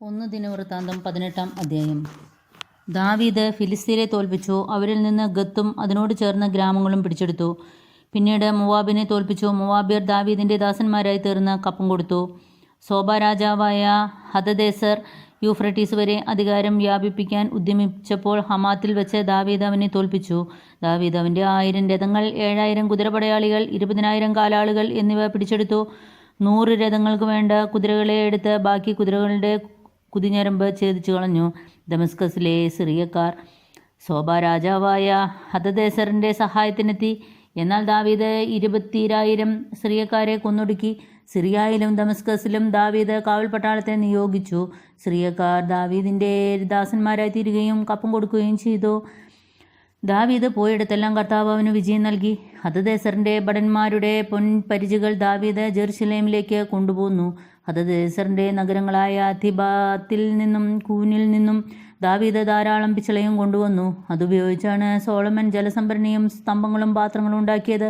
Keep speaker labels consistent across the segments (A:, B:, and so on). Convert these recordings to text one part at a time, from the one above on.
A: 1 ദിനവൃത്താന്തം 18-ാം അധ്യായം. ദാവീദ് ഫിലിസ്ത്യരെ തോൽപ്പിച്ചു. അവരിൽ നിന്ന് ഗത്തും അതിനോട് ചേർന്ന ഗ്രാമങ്ങളും പിടിച്ചെടുത്തു. പിന്നീട് മോവാബിനെ തോൽപ്പിച്ചു. മോവാബ്യർ ദാവീദിന്റെ ദാസന്മാരായി തീർന്ന് കപ്പം കൊടുത്തു. സോബ രാജാവായ ഹദദേസർ യൂഫ്രട്ടീസ് വരെ അധികാരം വ്യാപിപ്പിക്കാൻ ഉദ്യമിച്ചപ്പോൾ ഹമാത്തിൽ വെച്ച് ദാവീദ് അവനെ തോൽപ്പിച്ചു. ദാവീദ് അവന്റെ 1000 രഥങ്ങൾ, 7000 കുതിരപ്പടയാളികൾ, 20,000 കാലാളുകൾ എന്നിവ പിടിച്ചെടുത്തു. 100 രഥങ്ങൾക്ക് വേണ്ട കുതിരകളെ എടുത്ത് ബാക്കി കുതിരകളുടെ കുതിഞ്ഞരമ്പ് ഛേദിച്ചു കളഞ്ഞു. ദമസ്കസിലെ സിറിയക്കാർ സോബ രാജാവായ ഹദദേസറിന്റെ സഹായത്തിനെത്തി. എന്നാൽ ദാവീദ് 20,000 സിറിയക്കാരെ കൊന്നൊടുക്കി. സിറിയയിലും ദമസ്കസിലും ദാവീദ് കാവൽ പട്ടാളത്തെ നിയോഗിച്ചു. സിറിയക്കാർ ദാവീദിന്റെ ദാസന്മാരായി തീരുകയും കപ്പം കൊടുക്കുകയും ചെയ്തു. ദാവീദ് പോയിടത്തെല്ലാം കർത്താവ് അവന് വിജയം നൽകി. ഹദദേസറിന്റെ ഭടന്മാരുടെ പൊൻപരിചകൾ ദാവീദ് ജെറുസലേമിലേക്ക് കൊണ്ടുപോന്നു. ഹദദേസറിന്റെ നഗരങ്ങളായ തിബാത്തിൽ നിന്നും കൂനിൽ നിന്നും ദാവീദ് ധാരാളം പിച്ചളയും കൊണ്ടുവന്നു. അതുപയോഗിച്ചാണ് സോളമൻ ജലസംഭരണിയും സ്തംഭങ്ങളും പാത്രങ്ങളും ഉണ്ടാക്കിയത്.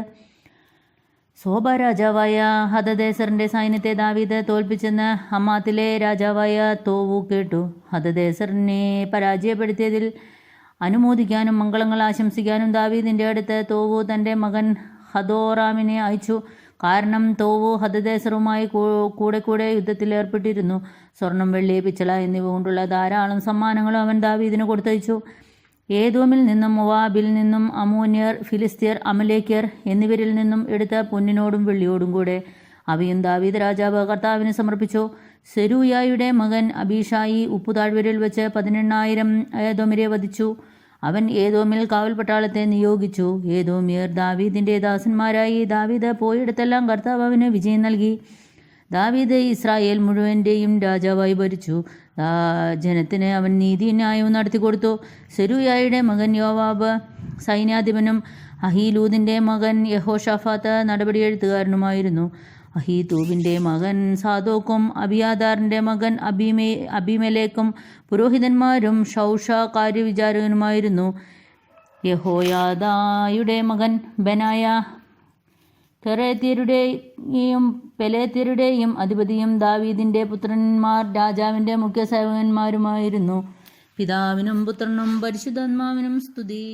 A: സോബ രാജാവായ ഹദദേസറിന്റെ സൈന്യത്തെ ദാവീദ് തോൽപ്പിച്ചെന്ന് ഹമാത്തിലെ രാജാവായ തോവു കേട്ടു. ഹദദേസറിനെ പരാജയപ്പെടുത്തിയതിൽ അനുമോദിക്കാനും മംഗളങ്ങൾ ആശംസിക്കാനും ദാവീദിന്റെ അടുത്ത് തോവു തന്റെ മകൻ ഹദോറാമിനെ അയച്ചു. കാരണം തോവു ഹദദേസറുമായി കൂടെ യുദ്ധത്തിൽ ഏർപ്പെട്ടിരുന്നു. സ്വർണം, വെള്ളി, പിച്ചള എന്നിവ കൊണ്ടുള്ള ധാരാളം സമ്മാനങ്ങളും അവൻ ദാവീദിന് കൊടുത്തയച്ചു. ഏദോമിൽ നിന്നും, മോവാബിൽ നിന്നും, അമ്മോന്യർ, ഫിലിസ്ത്യർ, അമലേക്യർ എന്നിവരിൽ നിന്നും എടുത്ത പൊന്നിനോടും വെള്ളിയോടും കൂടെ അവയും ദാവീദ് രാജാവ് കർത്താവിന് സമർപ്പിച്ചു. സെരൂയായുടെ മകൻ അബീഷായി ഉപ്പുതാഴ്വരയിൽ വെച്ച് 18,000 ഏദോമ്യരെ വധിച്ചു. അവൻ ഏദോമിൽ കാവൽ പട്ടാളത്തെ നിയോഗിച്ചു. ഏദോമ്യർ ദാവീദിന്റെ ദാസന്മാരായി. ദാവീദ് പോയിടത്തെല്ലാം കർത്താവ് അവന് വിജയം നൽകി. ദാവീദ് ഇസ്രായേൽ മുഴുവൻ്റെയും രാജാവായി ഭരിച്ചു. ജനത്തിന് അവൻ നീതിയും ന്യായവും നടത്തിക്കൊടുത്തു. സെരൂയായുടെ മകൻ യോവാബ് സൈന്യാധിപനും അഹീലൂദിന്റെ മകൻ യഹോഷാഫാത്ത് നടപടിയെഴുത്തുകാരനുമായിരുന്നു. അഹീതൂബിന്റെ മകൻ സാദോക്കും അബിയാദാറിന്റെ മകൻ അബിമേലേക്കും പുരോഹിതന്മാരും ഷൗഷ കാര്യവിചാരകനുമായിരുന്നു. യഹോയാദായുടെ മകൻ ബെനായ കെറേത്യരുടെയും പെലേത്യരുടെയും അധിപതിയും ദാവീദിന്റെ പുത്രന്മാർ രാജാവിന്റെ മുഖ്യ സേവകന്മാരുമായിരുന്നു. പിതാവിനും പുത്രനും പരിശുദ്ധാത്മാവിനും സ്തുതി.